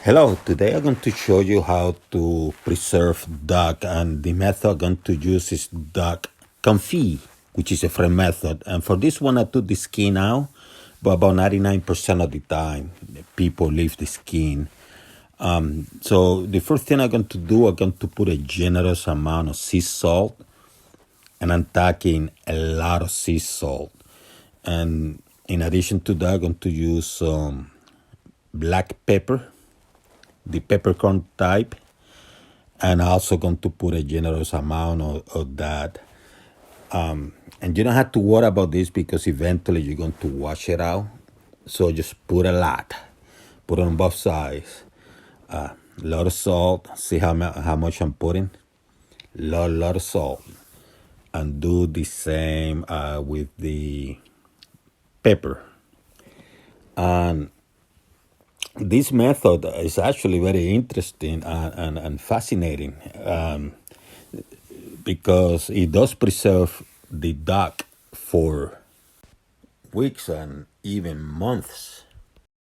Hello, today I'm going to show you how to preserve duck, and the method I'm going to use is duck confit, which is a fresh method. And for this one, I took the skin out, but about 99% of the time, people leave the skin. So the first thing I'm going to do, I'm going to put a generous amount of sea salt, and I'm taking a lot of sea salt. And in addition to that, I'm going to use some black pepper, the peppercorn type, and also going to put a generous amount of that. And you don't have to worry about this because eventually you're going to wash it out. So just put a lot, put it on both sides. A lot of salt. See how much I'm putting? Lot of salt. And do the same with the pepper. And this method is actually very interesting and fascinating because it does preserve the duck for weeks and even months.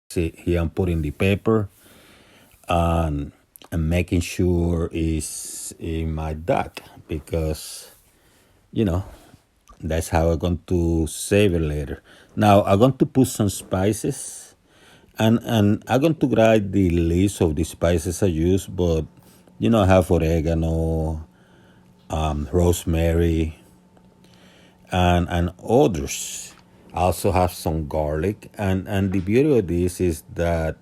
See, here I'm putting the pepper and making sure it's in my duck because, you know, that's how I'm going to save it later. Now, I'm going to put some spices and I'm going to write the list of the spices I use, but, I have oregano, rosemary, and others. I also have some garlic, and the beauty of this is that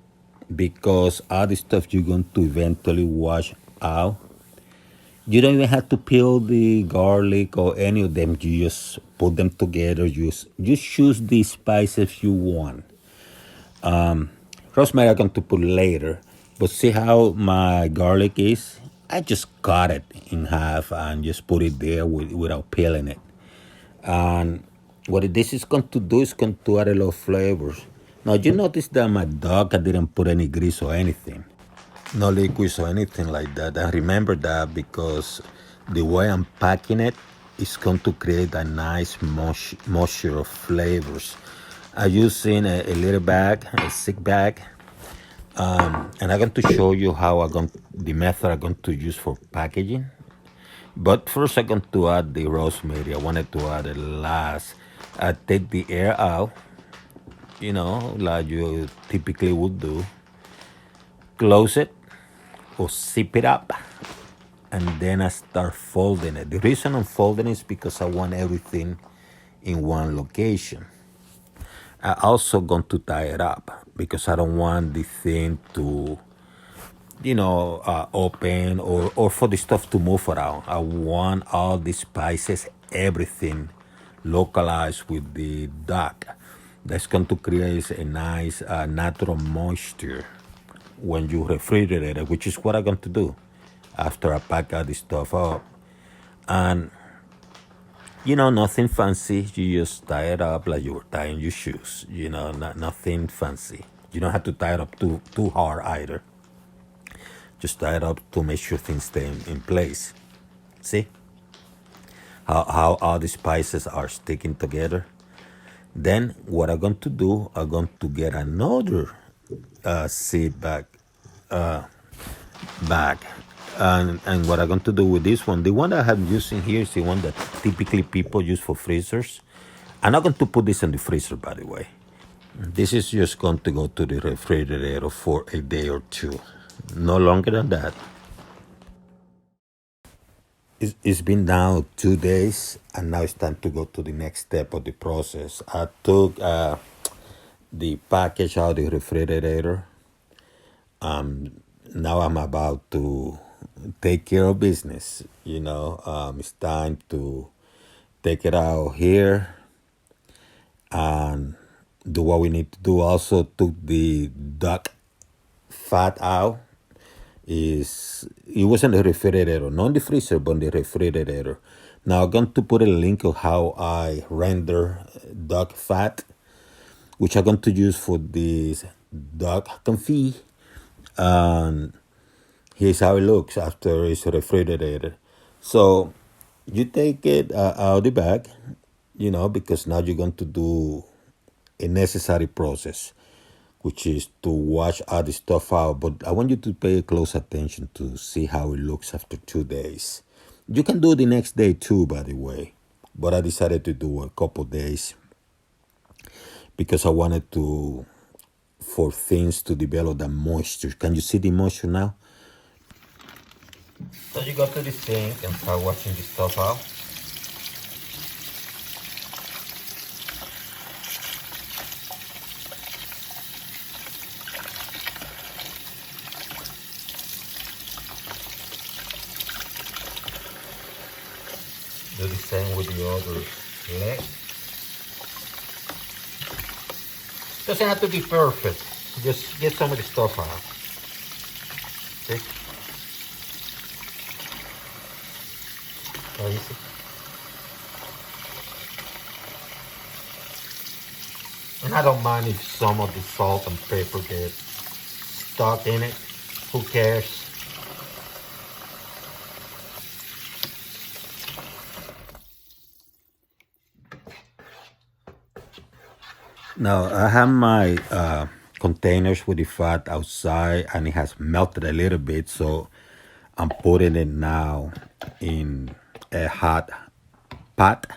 because all the stuff you're going to eventually wash out, you don't even have to peel the garlic or any of them. You just put them together. Just choose the spices you want. Rosemary I'm going to put later, but see how my garlic is? I just cut it in half and just put it there without peeling it. And what this is going to do is going to add a lot of flavors. Now you notice that my dog, I didn't put any grease or anything. No liquids or anything like that. And remember that because the way I'm packing it is going to create a nice moisture of flavors. I'm using a little bag, a stick bag, and I'm going to show you how the method I'm going to use for packaging. But first, I'm going to add the rosemary. I wanted to add it last. I take the air out, like you typically would do. Close it or zip it up, and then I start folding it. The reason I'm folding is because I want everything in one location. I also going to tie it up because I don't want the thing to open or for the stuff to move around. I want all the spices, everything localized with the duck. That's going to create a nice natural moisture when you refrigerate it, which is what I'm going to do after I pack all the stuff up. And nothing fancy. You just tie it up like you were tying your shoes. Nothing fancy. You don't have to tie it up too hard either. Just tie it up to make sure things stay in place. See how all the spices are sticking together? Then what I'm going to do, I'm going to get another seed bag. And what I'm going to do with this one, the one that I'm using here is the one that typically people use for freezers. I'm not going to put this in the freezer, by the way. This is just going to go to the refrigerator for a day or two. No longer than that. It's been now 2 days, and now it's time to go to the next step of the process. I took the package out of the refrigerator. Now I'm about to take care of business. It's time to take it out here and do what we need to do. Also took the duck fat out. It was in the refrigerator, not in the freezer, but in the refrigerator. Now I'm going to put a link of how I render duck fat, which I'm going to use for this duck confit. And here's how it looks after it's refrigerated. So you take it out of the bag, because now you're going to do a necessary process. which is to wash all the stuff out. But I want you to pay close attention to see how it looks after 2 days. You can do the next day too, by the way. But I decided to do a couple days because I wanted to for things to develop the moisture. Can you see the moisture now? So you go to the sink and start washing the stuff out. Do the same with the other leg. Doesn't have to be perfect. Just get some of the stuff out. See? So easy. And I don't mind if some of the salt and pepper get stuck in it. Who cares? Now I have my containers with the fat outside and it has melted a little bit, so I'm putting it now in a hot pot.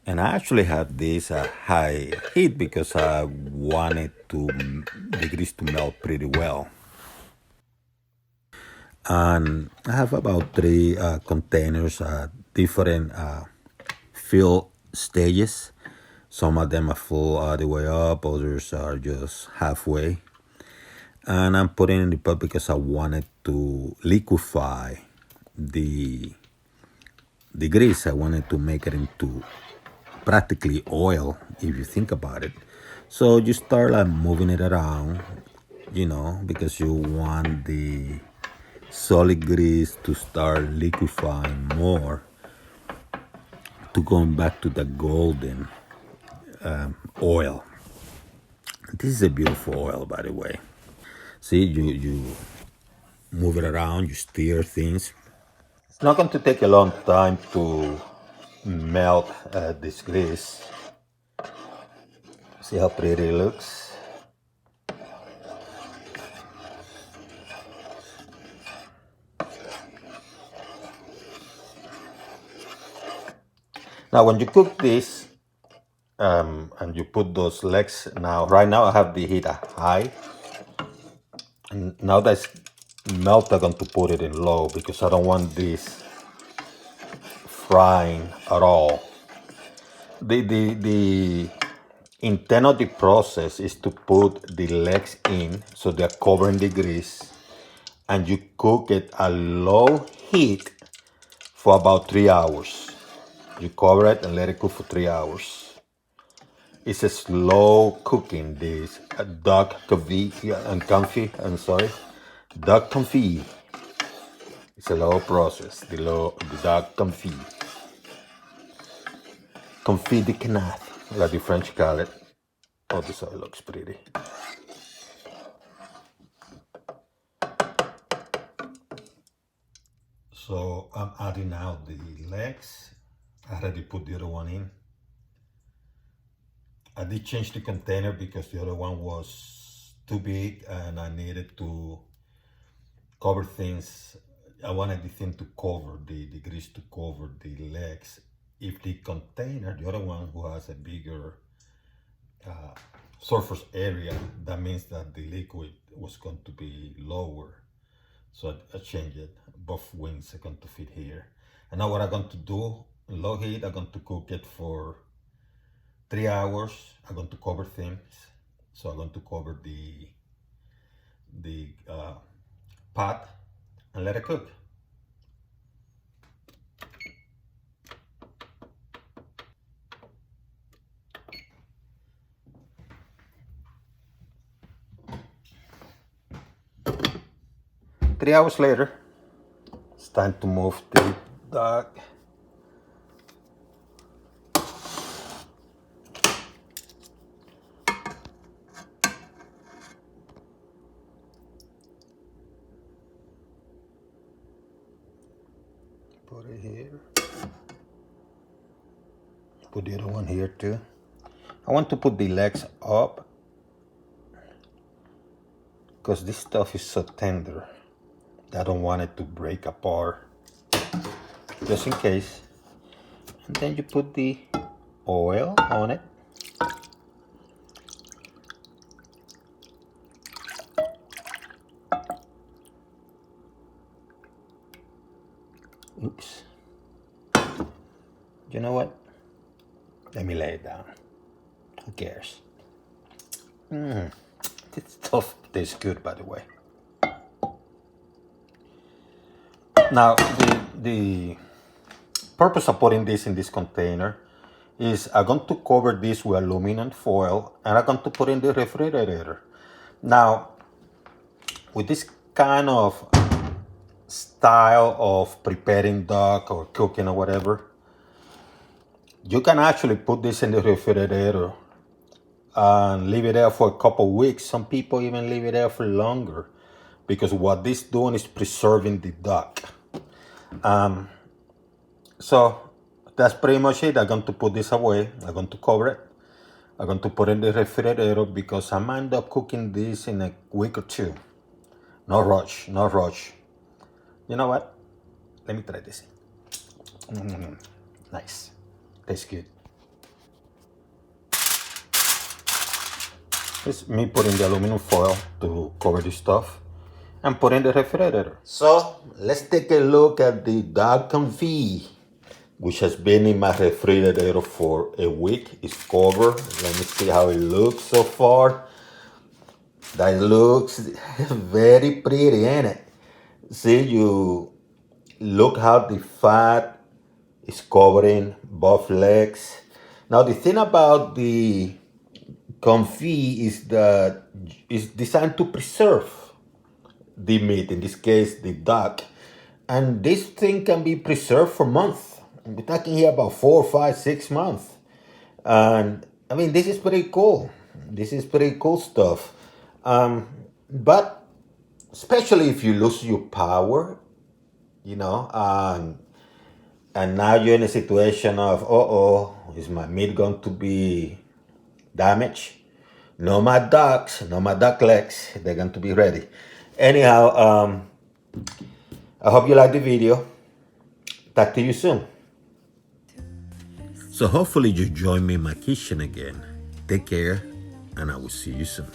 And I actually have this at high heat because I wanted the grease to melt pretty well. And I have about three containers, different fill stages. Some of them are full all the way up, others are just halfway. And I'm putting in the pot because I wanted to liquefy the grease. I wanted to make it into practically oil, if you think about it. So you start like moving it around, because you want the solid grease to start liquefying more, to going back to the golden oil. This is a beautiful oil, by the way. See, you move it around, you stir things. It's not going to take a long time to melt this grease. See how pretty it looks? Now, when you cook this, and you put those legs, right now I have the heat high. And now that's melt, I'm going to put it in low because I don't want this frying at all. The intent of the process is to put the legs in so they're covering the grease, and you cook it at low heat for about 3 hours. You cover it and let it cook for 3 hours. It's a slow cooking, this duck confit, duck confit. It's a slow process, the duck confit. Confit de Canard, like the French call it. Oh, this oil looks pretty. So I'm adding now the legs. I already put the other one in. I did change the container because the other one was too big and I needed to cover things. I wanted the thing to cover, the grease to cover the legs. If the container, the other one who has a bigger surface area, that means that the liquid was going to be lower. So I changed it. Both wings are going to fit here. And now what I'm going to do, low heat, I'm going to cook it for 3 hours. I'm going to cover things. So I'm going to cover the pot and let it cook. Three hours later, it's time to move the duck. Put it here. Put the other one here too. I want to put the legs up because this stuff is so tender. I don't want it to break apart, just in case. And then you put the oil on it. Oops. You know what? Let me lay it down. Who cares? This stuff tastes good, by the way. Now, the purpose of putting this in this container is I'm going to cover this with aluminum foil and I'm going to put it in the refrigerator. Now, with this kind of style of preparing duck or cooking or whatever, you can actually put this in the refrigerator and leave it there for a couple weeks. Some people even leave it there for longer because what this doing is preserving the duck. So that's pretty much it. I'm going to put this away. I'm going to cover it. I'm going to put it in the refrigerator because I might end up cooking this in a week or two. No rush, no rush. You know what? Let me try this. Nice. Tastes good. It's me putting the aluminum foil to cover this stuff and put in the refrigerator. So let's take a look at the duck confit, which has been in my refrigerator for a week. It's covered. Let me see how it looks so far. That looks very pretty, ain't it? See, you look how the fat is covering both legs. Now the thing about the confit is that it's designed to preserve the meat, in this case the duck, and this thing can be preserved for months. We're talking here about 4, 5, 6 months. And I mean, this is pretty cool. This is pretty cool stuff. But especially if you lose your power, you know, and now you're in a situation of, is my meat going to be damaged? No, my ducks, no, my duck legs, they're going to be ready. Anyhow, I hope you like the video. Talk to you soon. So hopefully you join me in my kitchen again. Take care, and I will see you soon.